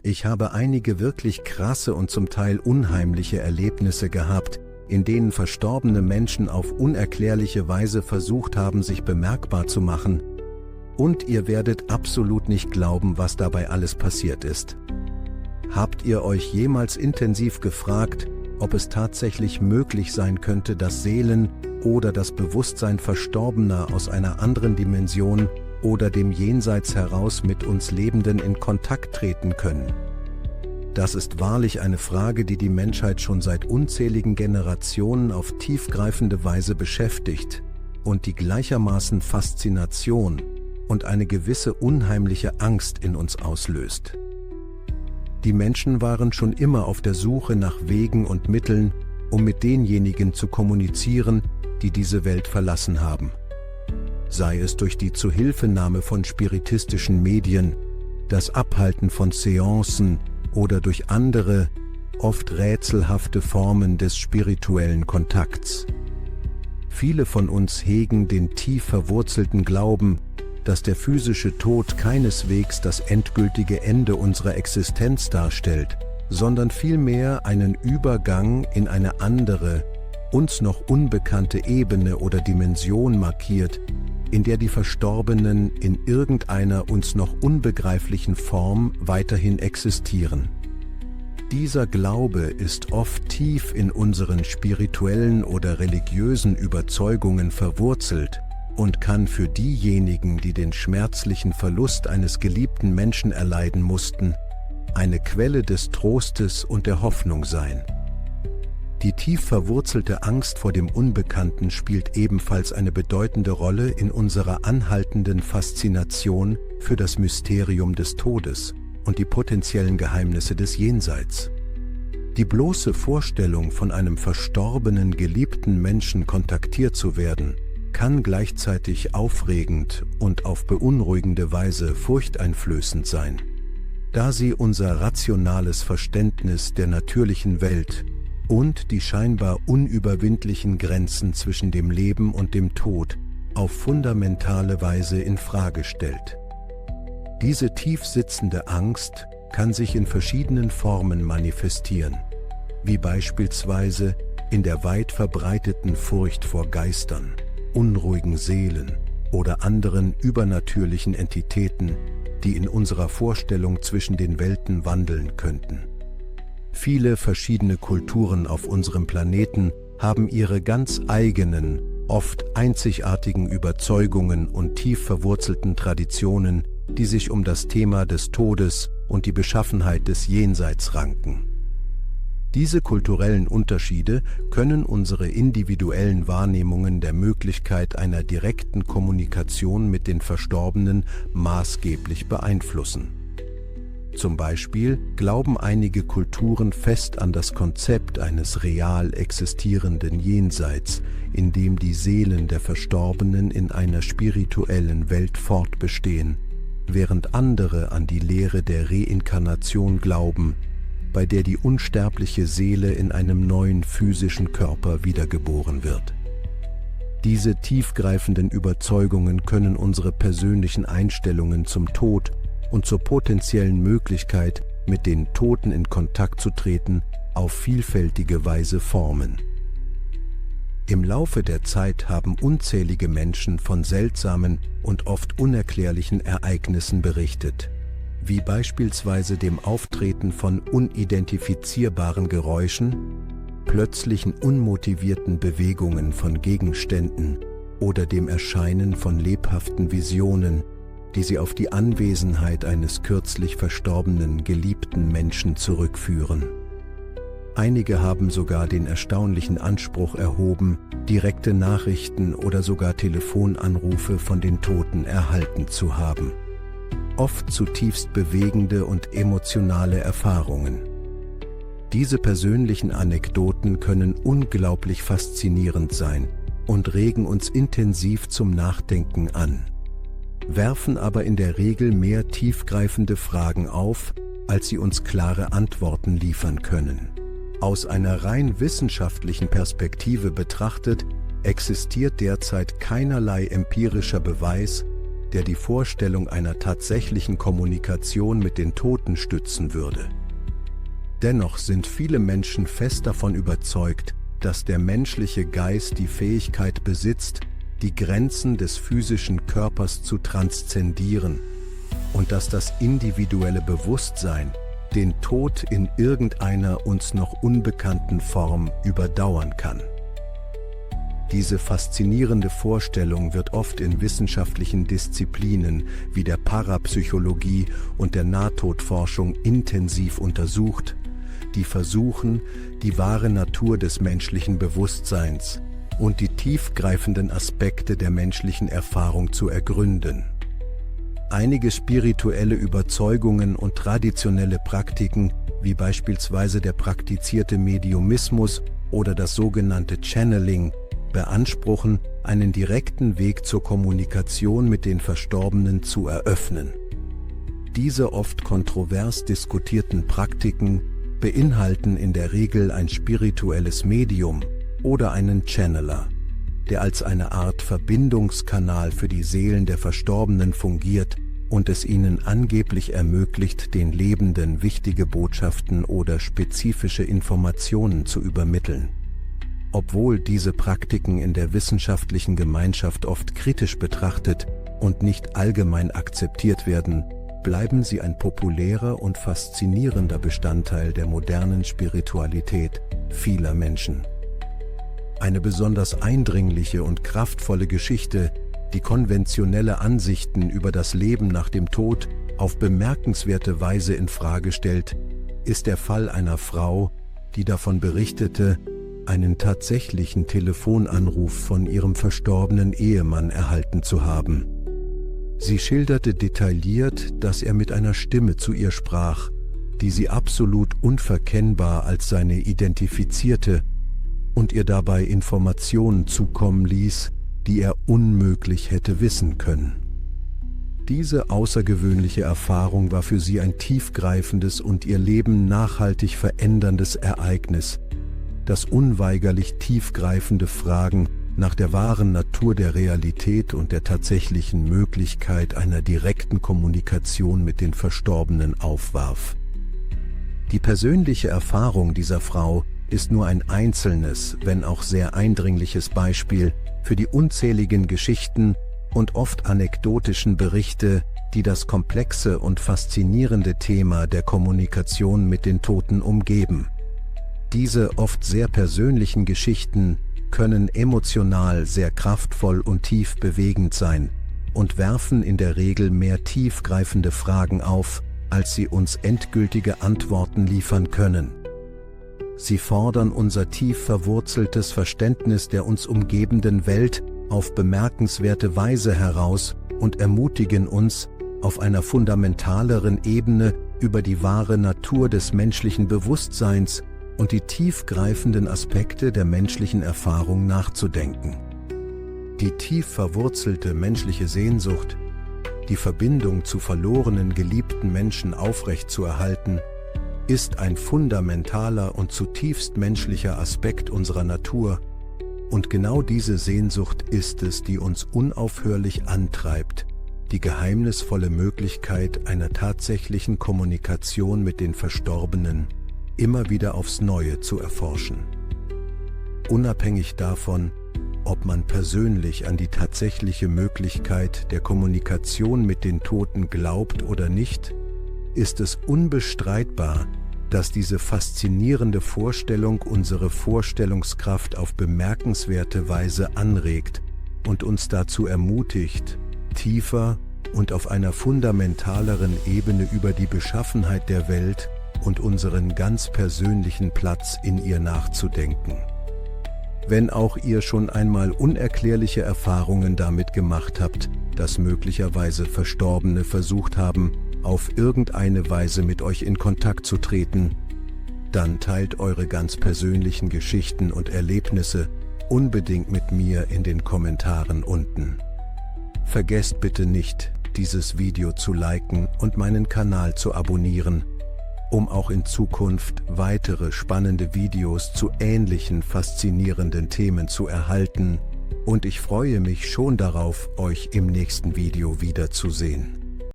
Ich habe einige wirklich krasse und zum Teil unheimliche Erlebnisse gehabt, in denen verstorbene Menschen auf unerklärliche Weise versucht haben, sich bemerkbar zu machen. Und ihr werdet absolut nicht glauben, was dabei alles passiert ist. Habt ihr euch jemals intensiv gefragt, ob es tatsächlich möglich sein könnte, dass Seelen oder das Bewusstsein Verstorbener aus einer anderen Dimension oder dem Jenseits heraus mit uns Lebenden in Kontakt treten können? Das ist wahrlich eine Frage, die die Menschheit schon seit unzähligen Generationen auf tiefgreifende Weise beschäftigt und die gleichermaßen Faszination und eine gewisse unheimliche Angst in uns auslöst. Die Menschen waren schon immer auf der Suche nach Wegen und Mitteln, um mit denjenigen zu kommunizieren, die diese Welt verlassen haben. Sei es durch die Zuhilfenahme von spiritistischen Medien, das Abhalten von Seancen oder durch andere, oft rätselhafte Formen des spirituellen Kontakts. Viele von uns hegen den tief verwurzelten Glauben, dass der physische Tod keineswegs das endgültige Ende unserer Existenz darstellt, sondern vielmehr einen Übergang in eine andere, uns noch unbekannte Ebene oder Dimension markiert, in der die Verstorbenen in irgendeiner uns noch unbegreiflichen Form weiterhin existieren. Dieser Glaube ist oft tief in unseren spirituellen oder religiösen Überzeugungen verwurzelt und kann für diejenigen, die den schmerzlichen Verlust eines geliebten Menschen erleiden mussten, eine Quelle des Trostes und der Hoffnung sein. Die tief verwurzelte Angst vor dem Unbekannten spielt ebenfalls eine bedeutende Rolle in unserer anhaltenden Faszination für das Mysterium des Todes und die potenziellen Geheimnisse des Jenseits. Die bloße Vorstellung, von einem verstorbenen, geliebten Menschen kontaktiert zu werden, kann gleichzeitig aufregend und auf beunruhigende Weise furchteinflößend sein, da sie unser rationales Verständnis der natürlichen Welt und die scheinbar unüberwindlichen Grenzen zwischen dem Leben und dem Tod auf fundamentale Weise in Frage stellt. Diese tief sitzende Angst kann sich in verschiedenen Formen manifestieren, wie beispielsweise in der weit verbreiteten Furcht vor Geistern, unruhigen Seelen oder anderen übernatürlichen Entitäten, die in unserer Vorstellung zwischen den Welten wandeln könnten. Viele verschiedene Kulturen auf unserem Planeten haben ihre ganz eigenen, oft einzigartigen Überzeugungen und tief verwurzelten Traditionen, die sich um das Thema des Todes und die Beschaffenheit des Jenseits ranken. Diese kulturellen Unterschiede können unsere individuellen Wahrnehmungen der Möglichkeit einer direkten Kommunikation mit den Verstorbenen maßgeblich beeinflussen. Zum Beispiel glauben einige Kulturen fest an das Konzept eines real existierenden Jenseits, in dem die Seelen der Verstorbenen in einer spirituellen Welt fortbestehen, während andere an die Lehre der Reinkarnation glauben, bei der die unsterbliche Seele in einem neuen physischen Körper wiedergeboren wird. Diese tiefgreifenden Überzeugungen können unsere persönlichen Einstellungen zum Tod und zur potenziellen Möglichkeit, mit den Toten in Kontakt zu treten, auf vielfältige Weise formen. Im Laufe der Zeit haben unzählige Menschen von seltsamen und oft unerklärlichen Ereignissen berichtet, wie beispielsweise dem Auftreten von unidentifizierbaren Geräuschen, plötzlichen unmotivierten Bewegungen von Gegenständen oder dem Erscheinen von lebhaften Visionen, die sie auf die Anwesenheit eines kürzlich verstorbenen, geliebten Menschen zurückführen. Einige haben sogar den erstaunlichen Anspruch erhoben, direkte Nachrichten oder sogar Telefonanrufe von den Toten erhalten zu haben. Oft zutiefst bewegende und emotionale Erfahrungen. Diese persönlichen Anekdoten können unglaublich faszinierend sein und regen uns intensiv zum Nachdenken an, werfen aber in der Regel mehr tiefgreifende Fragen auf, als sie uns klare Antworten liefern können. Aus einer rein wissenschaftlichen Perspektive betrachtet, existiert derzeit keinerlei empirischer Beweis, der die Vorstellung einer tatsächlichen Kommunikation mit den Toten stützen würde. Dennoch sind viele Menschen fest davon überzeugt, dass der menschliche Geist die Fähigkeit besitzt, die Grenzen des physischen Körpers zu transzendieren und dass das individuelle Bewusstsein den Tod in irgendeiner uns noch unbekannten Form überdauern kann. Diese faszinierende Vorstellung wird oft in wissenschaftlichen Disziplinen wie der Parapsychologie und der Nahtodforschung intensiv untersucht, die versuchen, die wahre Natur des menschlichen Bewusstseins und die tiefgreifenden Aspekte der menschlichen Erfahrung zu ergründen. Einige spirituelle Überzeugungen und traditionelle Praktiken, wie beispielsweise der praktizierte Mediumismus oder das sogenannte Channeling, beanspruchen, einen direkten Weg zur Kommunikation mit den Verstorbenen zu eröffnen. Diese oft kontrovers diskutierten Praktiken beinhalten in der Regel ein spirituelles Medium oder einen Channeler, der als eine Art Verbindungskanal für die Seelen der Verstorbenen fungiert und es ihnen angeblich ermöglicht, den Lebenden wichtige Botschaften oder spezifische Informationen zu übermitteln. Obwohl diese Praktiken in der wissenschaftlichen Gemeinschaft oft kritisch betrachtet und nicht allgemein akzeptiert werden, bleiben sie ein populärer und faszinierender Bestandteil der modernen Spiritualität vieler Menschen. Eine besonders eindringliche und kraftvolle Geschichte, die konventionelle Ansichten über das Leben nach dem Tod auf bemerkenswerte Weise in Frage stellt, ist der Fall einer Frau, die davon berichtete, einen tatsächlichen Telefonanruf von ihrem verstorbenen Ehemann erhalten zu haben. Sie schilderte detailliert, dass er mit einer Stimme zu ihr sprach, die sie absolut unverkennbar als seine identifizierte und ihr dabei Informationen zukommen ließ, die er unmöglich hätte wissen können. Diese außergewöhnliche Erfahrung war für sie ein tiefgreifendes und ihr Leben nachhaltig veränderndes Ereignis, das unweigerlich tiefgreifende Fragen nach der wahren Natur der Realität und der tatsächlichen Möglichkeit einer direkten Kommunikation mit den Verstorbenen aufwarf. Die persönliche Erfahrung dieser Frau ist nur ein einzelnes, wenn auch sehr eindringliches Beispiel für die unzähligen Geschichten und oft anekdotischen Berichte, die das komplexe und faszinierende Thema der Kommunikation mit den Toten umgeben. Diese oft sehr persönlichen Geschichten können emotional sehr kraftvoll und tief bewegend sein und werfen in der Regel mehr tiefgreifende Fragen auf, als sie uns endgültige Antworten liefern können. Sie fordern unser tief verwurzeltes Verständnis der uns umgebenden Welt auf bemerkenswerte Weise heraus und ermutigen uns, auf einer fundamentaleren Ebene über die wahre Natur des menschlichen Bewusstseins und die tiefgreifenden Aspekte der menschlichen Erfahrung nachzudenken. Die tief verwurzelte menschliche Sehnsucht, die Verbindung zu verlorenen geliebten Menschen aufrechtzuerhalten, ist ein fundamentaler und zutiefst menschlicher Aspekt unserer Natur, und genau diese Sehnsucht ist es, die uns unaufhörlich antreibt, die geheimnisvolle Möglichkeit einer tatsächlichen Kommunikation mit den Verstorbenen immer wieder aufs Neue zu erforschen. Unabhängig davon, ob man persönlich an die tatsächliche Möglichkeit der Kommunikation mit den Toten glaubt oder nicht, ist es unbestreitbar, dass diese faszinierende Vorstellung unsere Vorstellungskraft auf bemerkenswerte Weise anregt und uns dazu ermutigt, tiefer und auf einer fundamentaleren Ebene über die Beschaffenheit der Welt und unseren ganz persönlichen Platz in ihr nachzudenken. Wenn auch ihr schon einmal unerklärliche Erfahrungen damit gemacht habt, dass möglicherweise Verstorbene versucht haben, auf irgendeine Weise mit euch in Kontakt zu treten, dann teilt eure ganz persönlichen Geschichten und Erlebnisse unbedingt mit mir in den Kommentaren unten. Vergesst bitte nicht, dieses Video zu liken und meinen Kanal zu abonnieren, um auch in Zukunft weitere spannende Videos zu ähnlichen faszinierenden Themen zu erhalten, Und ich freue mich schon darauf, euch im nächsten Video wiederzusehen.